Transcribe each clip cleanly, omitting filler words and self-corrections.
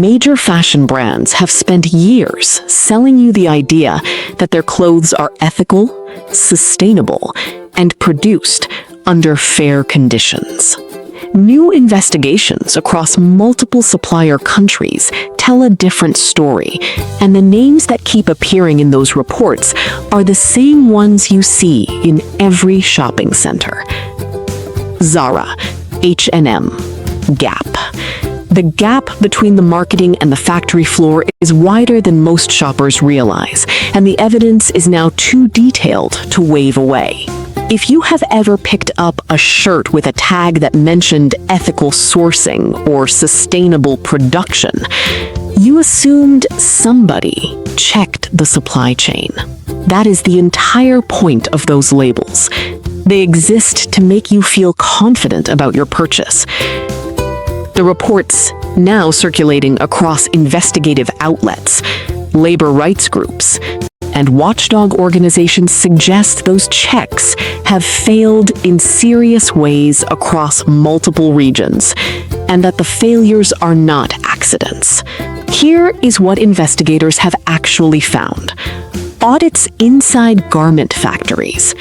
Major fashion brands have spent years selling you the idea that their clothes are ethical, sustainable, and produced under fair conditions. New investigations across multiple supplier countries tell a different story, and the names that keep appearing in those reports are the same ones you see in every shopping center. Zara, H&M, Gap. The gap between the marketing and the factory floor is wider than most shoppers realize, and the evidence is now too detailed to wave away. If you have ever picked up a shirt with a tag that mentioned ethical sourcing or sustainable production, you assumed somebody checked the supply chain. That is the entire point of those labels. They exist to make you feel confident about your purchase. The reports now circulating across investigative outlets, labor rights groups, and watchdog organizations suggest those checks have failed in serious ways across multiple regions, and that the failures are not accidents. Here is what investigators have actually found. Audits inside garment factories.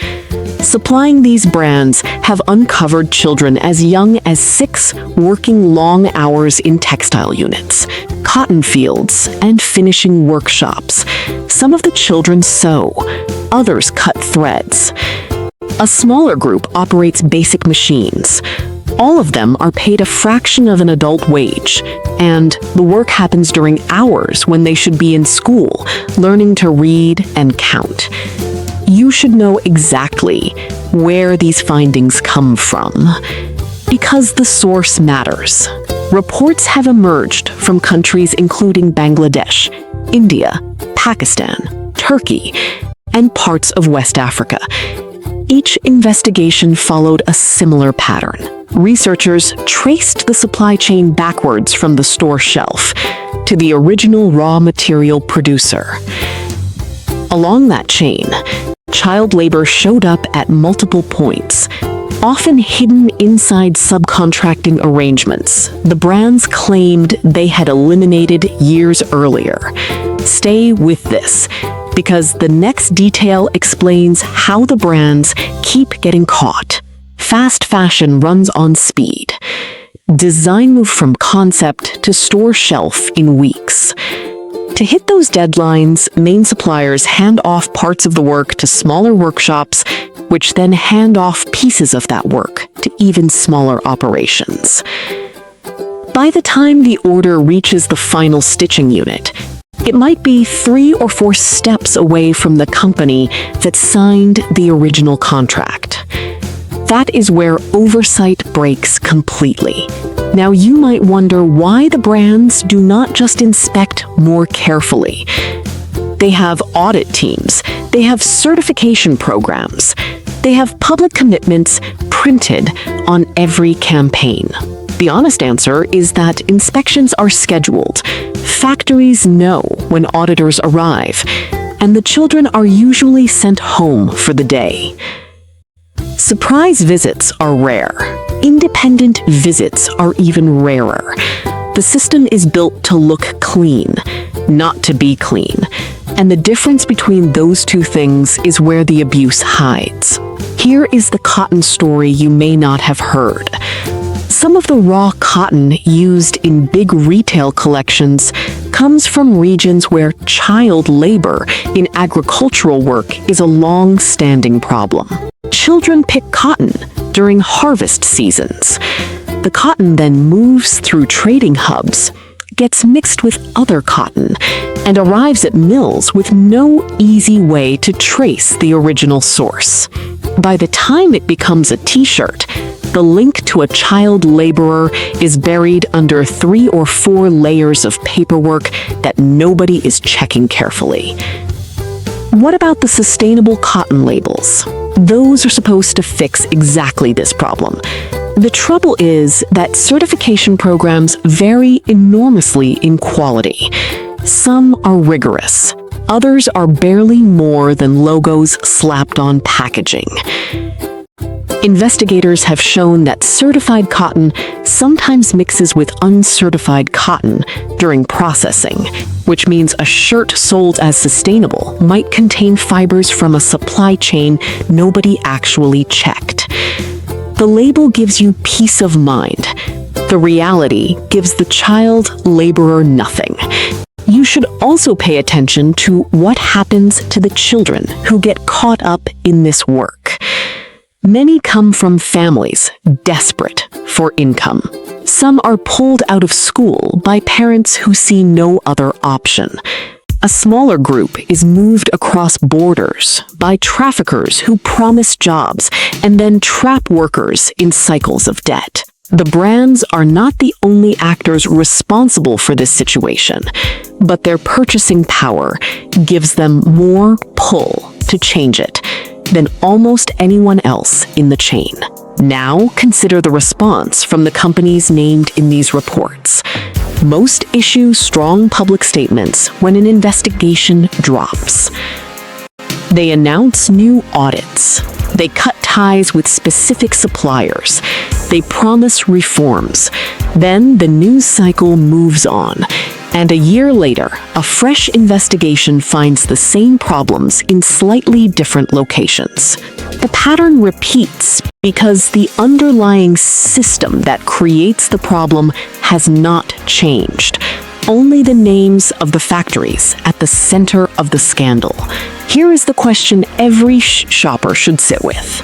Supplying these brands have uncovered children as young as 6 working long hours in textile units, cotton fields, and finishing workshops. Some of the children sew, others cut threads. A smaller group operates basic machines. All of them are paid a fraction of an adult wage, and the work happens during hours when they should be in school, learning to read and count. You should know exactly where these findings come from, because the source matters. Reports have emerged from countries including Bangladesh, India, Pakistan, Turkey, and parts of West Africa. Each investigation followed a similar pattern. Researchers traced the supply chain backwards from the store shelf to the original raw material producer. Along that chain, child labor showed up at multiple points, often hidden inside subcontracting arrangements the brands claimed they had eliminated years earlier. Stay with this, because the next detail explains how the brands keep getting caught. Fast fashion runs on speed. Design moved from concept to store shelf in weeks. To hit those deadlines, main suppliers hand off parts of the work to smaller workshops, which then hand off pieces of that work to even smaller operations. By the time the order reaches the final stitching unit, it might be 3 or 4 steps away from the company that signed the original contract. That is where oversight breaks completely. Now you might wonder why the brands do not just inspect more carefully. They have audit teams, they have certification programs, they have public commitments printed on every campaign. The honest answer is that inspections are scheduled. Factories know when auditors arrive, and the children are usually sent home for the day. Surprise visits are rare. Independent visits are even rarer. The system is built to look clean, not to be clean. And the difference between those two things is where the abuse hides. Here is the cotton story you may not have heard. Some of the raw cotton used in big retail collections comes from regions where child labor in agricultural work is a long-standing problem. Children pick cotton during harvest seasons. The cotton then moves through trading hubs, gets mixed with other cotton, and arrives at mills with no easy way to trace the original source. By the time it becomes a t-shirt, the link to a child laborer is buried under 3 or 4 layers of paperwork that nobody is checking carefully. What about the sustainable cotton labels? Those are supposed to fix exactly this problem. The trouble is that certification programs vary enormously in quality. Some are rigorous. Others are barely more than logos slapped on packaging. Investigators have shown that certified cotton sometimes mixes with uncertified cotton during processing, which means a shirt sold as sustainable might contain fibers from a supply chain nobody actually checked. The label gives you peace of mind. The reality gives the child laborer nothing. You should also pay attention to what happens to the children who get caught up in this work. Many come from families desperate for income. Some are pulled out of school by parents who see no other option. A smaller group is moved across borders by traffickers who promise jobs and then trap workers in cycles of debt. The brands are not the only actors responsible for this situation, but their purchasing power gives them more pull to change it than almost anyone else in the chain. Now consider the response from the companies named in these reports. Most issue strong public statements when an investigation drops. They announce new audits. They cut ties with specific suppliers. They promise reforms. Then the news cycle moves on. And a year later, a fresh investigation finds the same problems in slightly different locations. The pattern repeats because the underlying system that creates the problem has not changed. Only the names of the factories at the center of the scandal. Here is the question every shopper should sit with.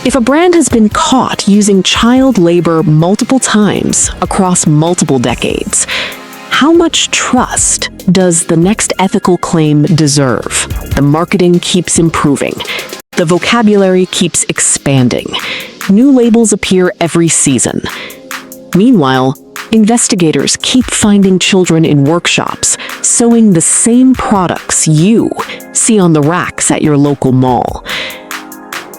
If a brand has been caught using child labor multiple times across multiple decades, how much trust does the next ethical claim deserve? The marketing keeps improving. The vocabulary keeps expanding. New labels appear every season. Meanwhile, investigators keep finding children in workshops sewing the same products you see on the racks at your local mall.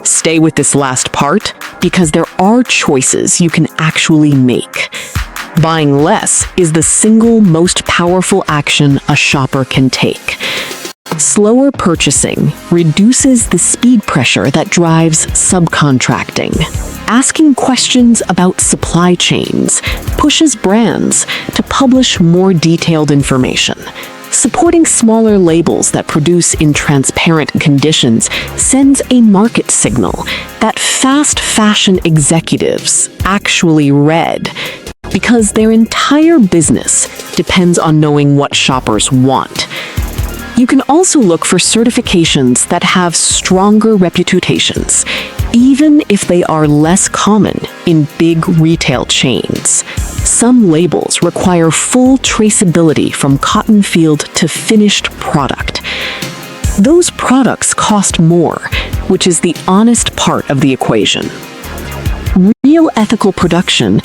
Stay with this last part because there are choices you can actually make. Buying less is the single most powerful action a shopper can take. Slower purchasing reduces the speed pressure that drives subcontracting. Asking questions about supply chains pushes brands to publish more detailed information. Supporting smaller labels that produce in transparent conditions sends a market signal that fast fashion executives actually read, because their entire business depends on knowing what shoppers want. You can also look for certifications that have stronger reputations, even if they are less common in big retail chains. Some labels require full traceability from cotton field to finished product. Those products cost more, which is the honest part of the equation. Real ethical production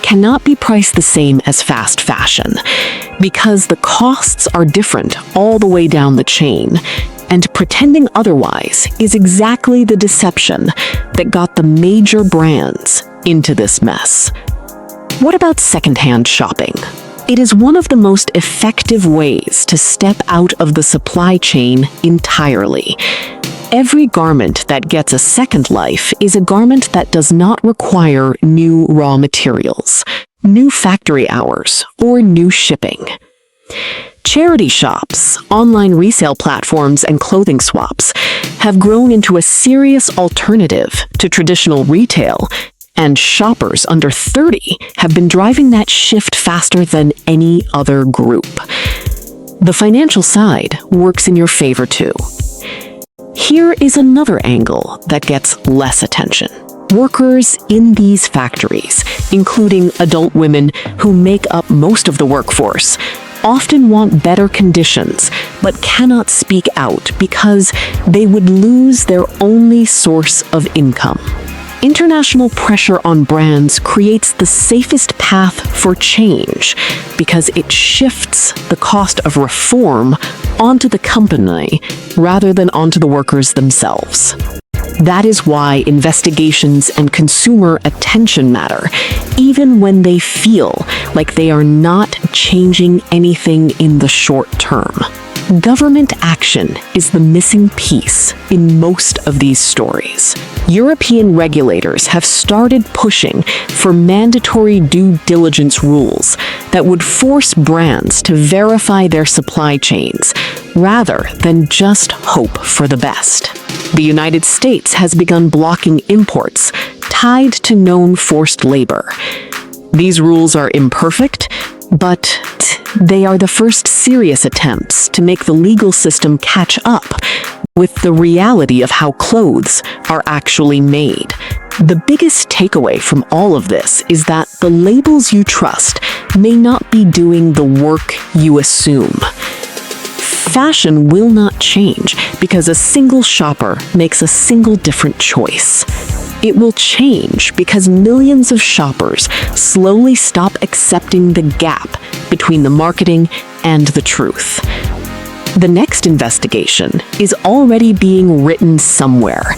cannot be priced the same as fast fashion, because the costs are different all the way down the chain, and pretending otherwise is exactly the deception that got the major brands into this mess. What about secondhand shopping? It is one of the most effective ways to step out of the supply chain entirely. Every garment that gets a second life is a garment that does not require new raw materials, new factory hours, or new shipping. Charity shops, online resale platforms, and clothing swaps have grown into a serious alternative to traditional retail, and shoppers under 30 have been driving that shift faster than any other group. The financial side works in your favor too. Here is another angle that gets less attention. Workers in these factories, including adult women who make up most of the workforce, often want better conditions, but cannot speak out because they would lose their only source of income. International pressure on brands creates the safest path for change because it shifts the cost of reform onto the company rather than onto the workers themselves. That is why investigations and consumer attention matter, even when they feel like they are not changing anything in the short term. Government action is the missing piece in most of these stories. European regulators have started pushing for mandatory due diligence rules that would force brands to verify their supply chains rather than just hope for the best. The United States has begun blocking imports tied to known forced labor. These rules are imperfect, but they are the first serious attempts to make the legal system catch up with the reality of how clothes are actually made. The biggest takeaway from all of this is that the labels you trust may not be doing the work you assume. Fashion will not change because a single shopper makes a single different choice. It will change because millions of shoppers slowly stop accepting the gap between the marketing and the truth. The next investigation is already being written somewhere,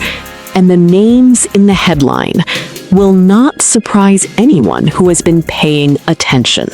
and the names in the headline will not surprise anyone who has been paying attention.